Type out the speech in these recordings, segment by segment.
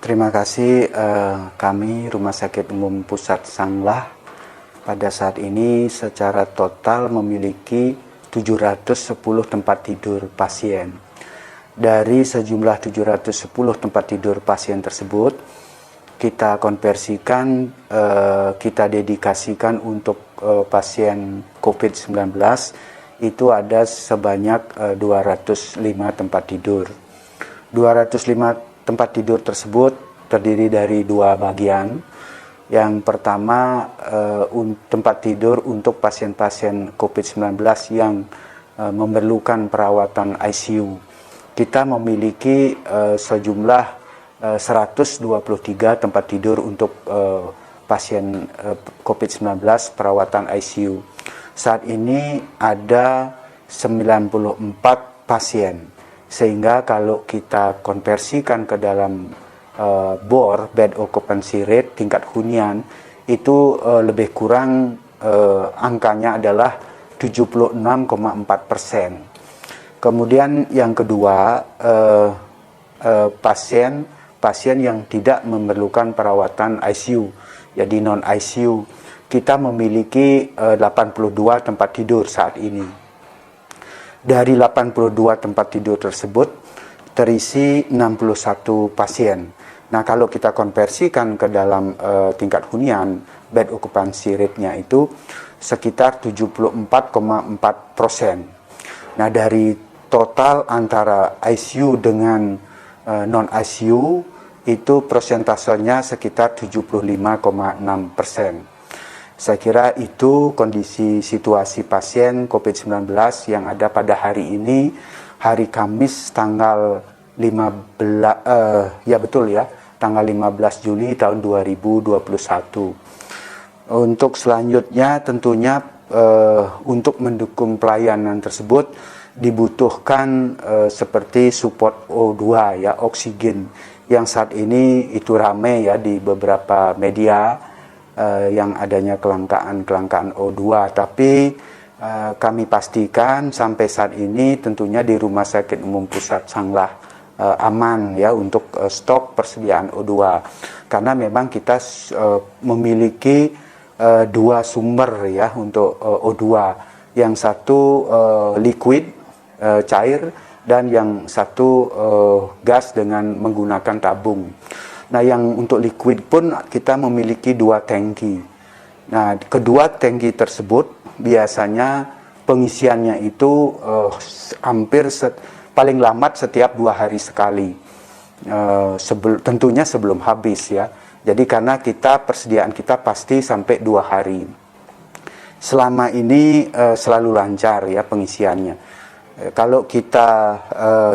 Terima kasih kami Rumah Sakit Umum Pusat Sanglah pada saat ini secara total memiliki 710 tempat tidur pasien. Dari sejumlah 710 tempat tidur pasien tersebut, kita konversikan, kita dedikasikan untuk pasien COVID-19 itu ada sebanyak 205 tempat tidur. 205 tempat tidur tersebut terdiri dari dua bagian. Yang pertama tempat tidur untuk pasien-pasien COVID-19 yang memerlukan perawatan ICU. Kita memiliki sejumlah 123 tempat tidur untuk pasien COVID-19 perawatan ICU. Saat ini ada 94 pasien. Sehingga kalau kita konversikan ke dalam BOR, bed occupancy rate, tingkat hunian, itu lebih kurang angkanya adalah 76,4%. Kemudian yang kedua, pasien yang tidak memerlukan perawatan ICU, jadi non ICU, kita memiliki 82 tempat tidur saat ini. Dari 82 tempat tidur tersebut terisi 61 pasien. Nah, kalau kita konversikan ke dalam tingkat hunian, bed occupancy rate-nya itu sekitar 74,4%. Nah, dari total antara ICU dengan non ICU itu persentasenya sekitar 75,6%. Saya kira itu kondisi situasi pasien COVID-19 yang ada pada hari ini, hari Kamis tanggal 15 tanggal 15 Juli tahun 2021. Untuk selanjutnya tentunya untuk mendukung pelayanan tersebut dibutuhkan seperti support O2 ya, oksigen yang saat ini itu ramai ya di beberapa media. Yang adanya kelangkaan O2, tapi kami pastikan sampai saat ini tentunya di Rumah Sakit Umum Pusat Sanglah aman ya untuk stok persediaan O2, karena memang kita memiliki dua sumber ya untuk O2, yang satu liquid cair dan yang satu gas dengan menggunakan tabung. Nah, yang untuk liquid pun kita memiliki dua tangki. Nah, kedua tangki tersebut biasanya pengisiannya itu paling lambat setiap 2 hari sekali. Tentunya sebelum habis ya. Jadi karena persediaan kita pasti sampai 2 hari. Selama ini selalu lancar ya pengisiannya. Kalau kita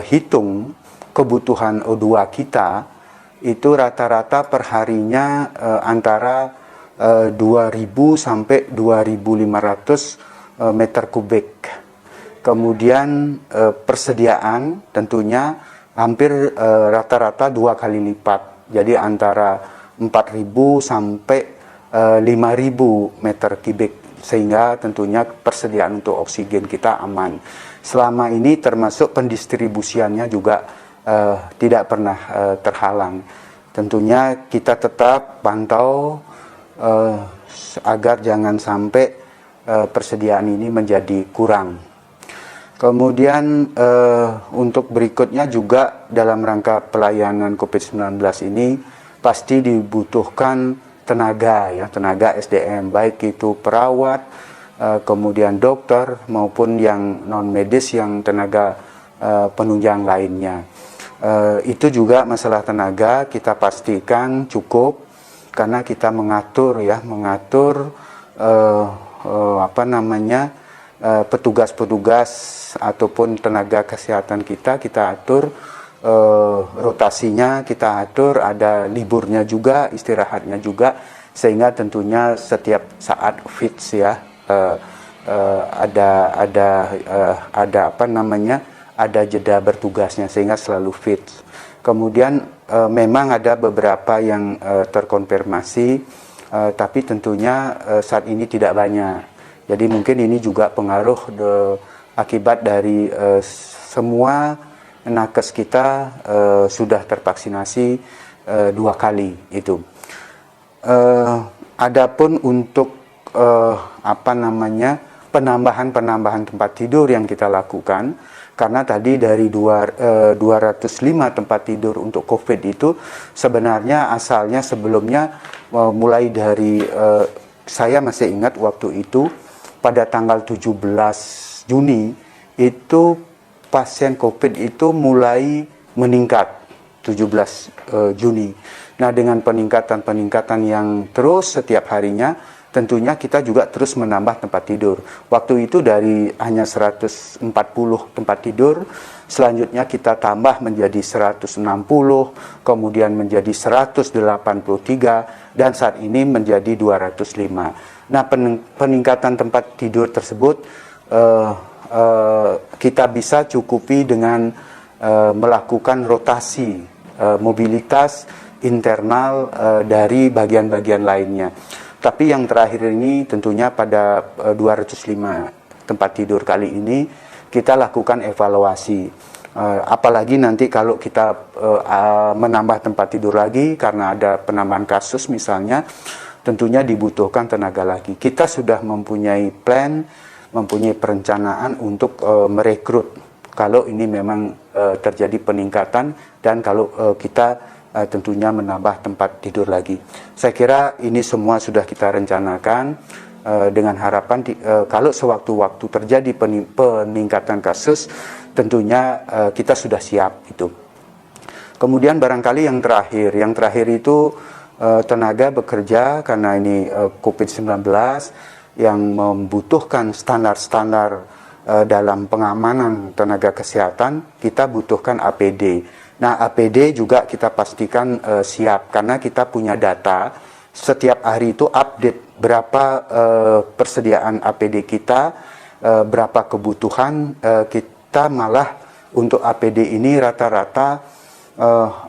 hitung kebutuhan O2 kita, itu rata-rata perharinya antara 2.000 sampai 2.500 meter kubik. Kemudian persediaan tentunya hampir rata-rata 2 kali lipat. Jadi antara 4.000 sampai 5.000 meter kubik, sehingga tentunya persediaan untuk oksigen kita aman. Selama ini termasuk pendistribusiannya juga tidak pernah terhalang. Tentunya kita tetap pantau agar jangan sampai persediaan ini menjadi kurang. Kemudian untuk berikutnya juga dalam rangka pelayanan COVID-19 ini pasti dibutuhkan tenaga ya, tenaga SDM, baik itu perawat, kemudian dokter maupun yang non medis, yang tenaga penunjang lainnya. Itu juga masalah tenaga kita pastikan cukup, karena kita mengatur petugas-petugas ataupun tenaga kesehatan kita atur rotasinya, kita atur ada liburnya juga, istirahatnya juga, sehingga tentunya setiap saat fits ya, ada jeda bertugasnya sehingga selalu fit. Kemudian memang ada beberapa yang terkonfirmasi, tapi tentunya saat ini tidak banyak. Jadi mungkin ini juga pengaruh akibat dari semua nakes kita sudah tervaksinasi 2 kali itu. Adapun untuk penambahan tempat tidur yang kita lakukan, karena tadi dari 205 tempat tidur untuk COVID itu sebenarnya asalnya sebelumnya mulai dari saya masih ingat waktu itu pada tanggal 17 Juni itu pasien COVID itu mulai meningkat 17 Juni. Nah, dengan peningkatan yang terus setiap harinya, tentunya kita juga terus menambah tempat tidur. Waktu itu dari hanya 140 tempat tidur, selanjutnya kita tambah menjadi 160, kemudian menjadi 183, dan saat ini menjadi 205. Nah, peningkatan tempat tidur tersebut kita bisa cukupi dengan melakukan rotasi mobilitas internal dari bagian-bagian lainnya. Tapi yang terakhir ini tentunya pada 205 tempat tidur kali ini kita lakukan evaluasi. Apalagi nanti kalau kita menambah tempat tidur lagi karena ada penambahan kasus misalnya, tentunya dibutuhkan tenaga lagi. Kita sudah mempunyai plan, mempunyai perencanaan untuk merekrut kalau ini memang terjadi peningkatan dan kalau kita tentunya menambah tempat tidur lagi. Saya kira ini semua sudah kita rencanakan dengan harapan kalau sewaktu-waktu terjadi peningkatan kasus, tentunya kita sudah siap itu. Kemudian barangkali yang terakhir itu tenaga bekerja karena ini COVID-19 yang membutuhkan standar-standar dalam pengamanan tenaga kesehatan, kita butuhkan APD. Nah, APD juga kita pastikan siap karena kita punya data setiap hari itu update berapa persediaan APD kita, berapa kebutuhan kita, malah untuk APD ini rata-rata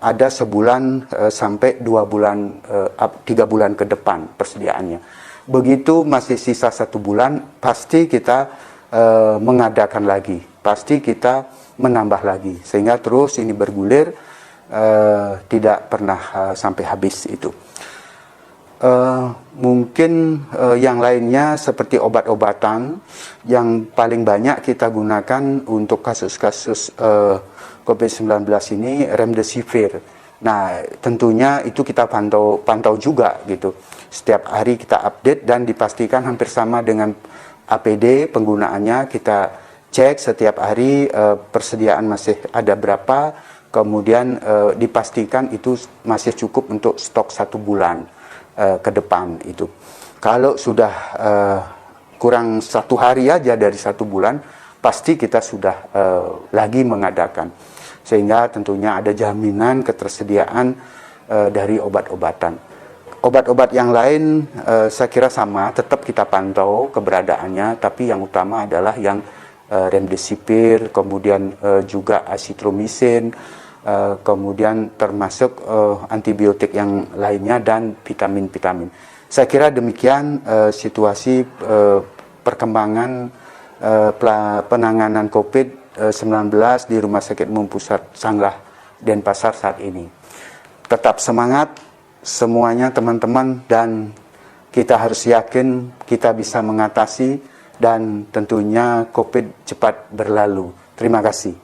ada sebulan sampai 2 bulan, 3 bulan ke depan persediaannya. Begitu masih sisa 1 bulan, pasti kita mengadakan lagi, pasti kita menambah lagi, sehingga terus ini bergulir, tidak pernah sampai habis itu. Mungkin yang lainnya seperti obat-obatan yang paling banyak kita gunakan untuk kasus-kasus COVID-19 ini remdesivir. Nah, tentunya itu kita pantau juga gitu. Setiap hari kita update dan dipastikan hampir sama dengan APD penggunaannya, kita cek setiap hari persediaan masih ada berapa, kemudian dipastikan itu masih cukup untuk stok 1 bulan ke depan itu. Kalau sudah kurang 1 hari aja dari 1 bulan, pasti kita sudah lagi mengadakan. Sehingga tentunya ada jaminan ketersediaan dari obat-obatan. Obat-obat yang lain saya kira sama, tetap kita pantau keberadaannya, tapi yang utama adalah yang remdesivir, kemudian juga azitromisin, kemudian termasuk antibiotik yang lainnya dan vitamin-vitamin. Saya kira demikian situasi perkembangan penanganan COVID-19 di Rumah Sakit Umum Pusat Sanglah Denpasar saat ini. Tetap semangat semuanya teman-teman, dan kita harus yakin kita bisa mengatasi dan tentunya COVID cepat berlalu. Terima kasih.